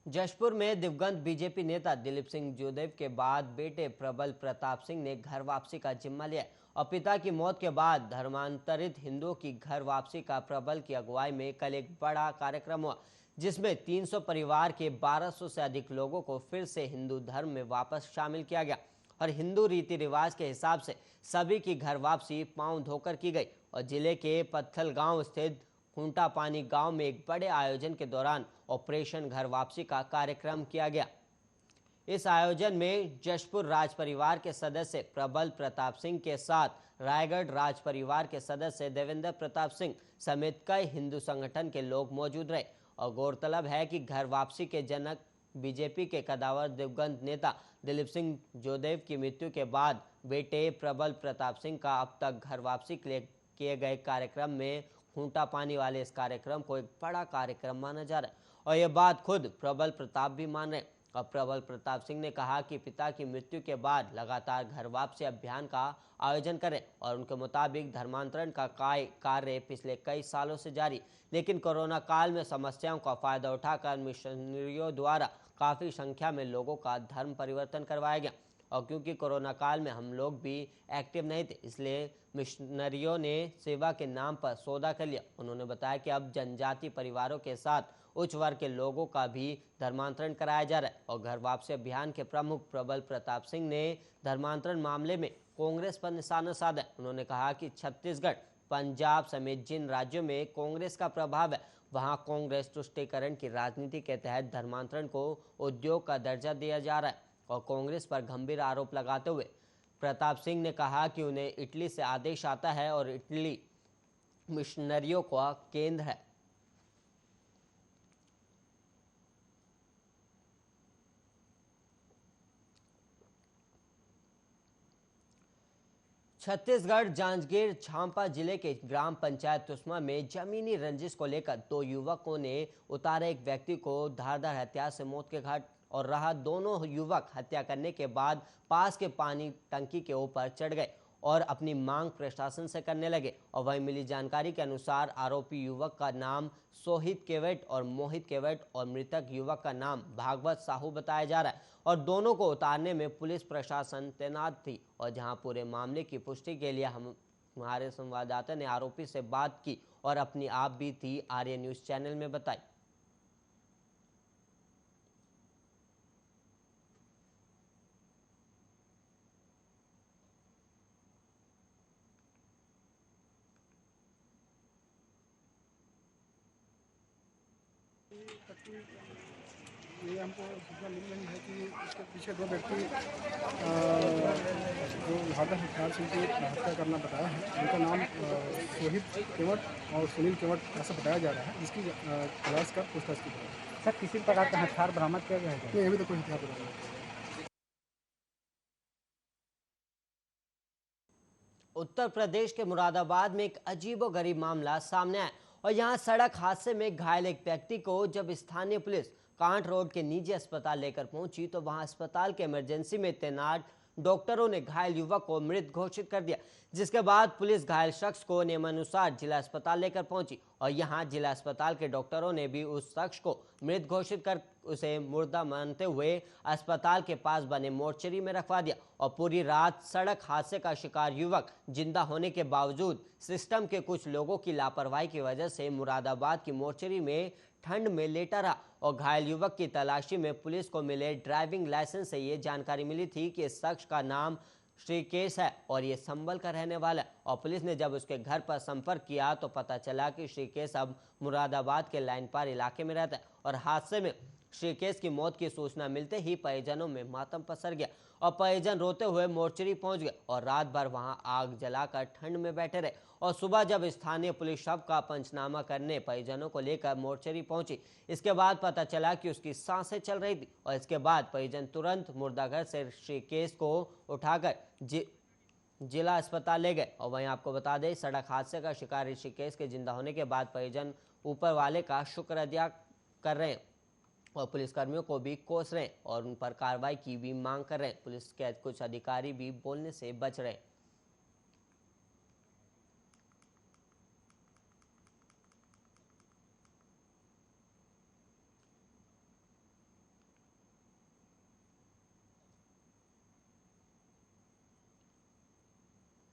जशपुर में दिवंगत बीजेपी नेता दिलीप सिंह जोदेव के बाद बेटे प्रबल प्रताप सिंह ने घर वापसी का जिम्मा लिया और पिता की मौत के बाद धर्मांतरित हिंदुओं की घर वापसी का प्रबल की अगुवाई में कल एक बड़ा कार्यक्रम हुआ, जिसमें 300 परिवार के 1200 से अधिक लोगों को फिर से हिंदू धर्म में वापस शामिल किया गया और हिंदू रीति रिवाज के हिसाब से सभी की घर वापसी पांव धोकर की गई। और जिले के पत्थल गांव स्थित खूंटा पानी गांव में एक बड़े आयोजन के दौरान ऑपरेशन घर वापसी का कार्यक्रम किया गया। इस आयोजन में जशपुर राज परिवार के सदस्य प्रबल प्रताप सिंह के साथ रायगढ़ राज परिवार के सदस्य देवेंद्र प्रताप सिंह समेत कई हिंदू संगठन के लोग मौजूद रहे। और गौरतलब है कि घर वापसी के जनक बीजेपी के कदावर दिवंगत नेता दिलीप सिंह जोदेव की मृत्यु के बाद बेटे प्रबल प्रताप सिंह का अब तक घर वापसी के लिए किए गए कार्यक्रम में खूंटा पानी वाले इस कार्यक्रम को एक बड़ा कार्यक्रम माना जा रहा है। और यह बात खुद प्रबल प्रताप भी मान रहे। और प्रबल प्रताप सिंह ने कहा कि पिता की मृत्यु के बाद लगातार घर वापसी अभियान का आयोजन करें और उनके मुताबिक धर्मांतरण का कार्य पिछले कई सालों से जारी, लेकिन कोरोना काल में समस्याओं का फायदा उठाकर मिशनरियों द्वारा काफी संख्या में लोगों का धर्म परिवर्तन करवाया गया। और क्योंकि कोरोना काल में हम लोग भी एक्टिव नहीं थे, इसलिए मिशनरियों ने सेवा के नाम पर सौदा कर लिया। उन्होंने बताया कि अब जनजाति परिवारों के साथ उच्च वर्ग के लोगों का भी धर्मांतरण कराया जा रहा है। और घर वापसी अभियान के प्रमुख प्रबल प्रताप सिंह ने धर्मांतरण मामले में कांग्रेस पर निशाना साधा। उन्होंने कहा कि छत्तीसगढ़, पंजाब समेत जिन राज्यों में कांग्रेस का प्रभाव है, वहां कांग्रेस तुष्टीकरण की राजनीति के तहत धर्मांतरण को उद्योग का दर्जा दिया जा रहा है। और कांग्रेस पर गंभीर आरोप लगाते हुए प्रताप सिंह ने कहा कि उन्हें इटली से आदेश आता है और इटली मिशनरियों का केंद्र है। छत्तीसगढ़ जांजगीर झांपा जिले के ग्राम पंचायत तुस्मा में जमीनी रंजिश को लेकर दो युवकों ने उतारे एक व्यक्ति को धारदार हथियार से मौत के घाट और रहा। दोनों युवक हत्या करने के बाद पास के पानी टंकी के ऊपर चढ़ गए और अपनी मांग प्रशासन से करने लगे। और वहीं मिली जानकारी के अनुसार आरोपी युवक का नाम सोहित केवट और मोहित केवट और मृतक युवक का नाम भागवत साहू बताया जा रहा है। और दोनों को उतारने में पुलिस प्रशासन तैनात थी। और जहां पूरे मामले की पुष्टि के लिए हमारे संवाददाता ने आरोपी से बात की और अपनी आप बीती आर्य न्यूज चैनल में बताई। ये हमको सूचना मिल रही है कि इसके पीछे दो व्यक्ति जो धारदार हथियार से उनकी हत्या करना बताया है। उनका नाम सोहित केवट और सुनील केवट ऐसा बताया जा रहा है, जिसकी तलाश कर पूछताछ की जा रही है। सर, किसी प्रकार का हथियार बरामद किया गया है? नहीं, अभी तो कोई हथियार बरामद नहीं किया। उत्तर प्रदेश के मुरादाबाद में एक अजीबोगरीब मामला सामने आया और यहां सड़क हादसे में घायल एक व्यक्ति को जब स्थानीय पुलिस कांट रोड के निजी अस्पताल लेकर पहुंची तो वहां अस्पताल के इमरजेंसी में तैनात डॉक्टरों ने घायल युवक को मृत घोषित कर दिया, जिसके बाद पुलिस घायल शख्स को नियमानुसार जिला अस्पताल लेकर पहुंची। और यहां जिला अस्पताल के डॉक्टरों ने भी उस शख्स को मृत घोषित कर उसे मुर्दा मानते हुए अस्पताल के पास बने मोर्चरी में रखवा दिया। और पूरी रात सड़क हादसे का शिकार युवक जिंदा होने के बावजूद सिस्टम के कुछ लोगों की लापरवाही की वजह से मुरादाबाद की मोर्चरी में ठंड में लेटा रहा। और घायल युवक की तलाशी में पुलिस को मिले ड्राइविंग लाइसेंस से ये जानकारी मिली थी कि इस शख्स का नाम श्रीकेश है और ये संभल का रहने वाला है। और पुलिस ने जब उसके घर पर संपर्क किया तो पता चला कि श्रीकेश अब मुरादाबाद के लाइनपार इलाके में रहता है। और हादसे में श्रीकेश की मौत की सूचना मिलते ही परिजनों में मातम पसर गया और परिजन रोते हुए मोर्चरी पहुंच गए और रात भर वहां आग जलाकर ठंड में बैठे रहे। और सुबह जब स्थानीय पुलिस शव का पंचनामा करने परिजनों को लेकर मोर्चरी पहुंची, इसके बाद पता चला कि उसकी सांसें चल रही थी। और इसके बाद परिजन तुरंत मुर्दाघर से श्रीकेश को उठाकर जिला अस्पताल ले गए। और वहीं आपको बता दें, सड़क हादसे का शिकार ऋषिकेश के जिंदा होने के बाद परिजन ऊपर वाले का शुक्र अदा कर रहे हैं और पुलिसकर्मियों को भी कोस रहे हैं और उन पर कार्रवाई की भी मांग कर रहे हैं। पुलिस के कुछ अधिकारी भी बोलने से बच रहे हैं।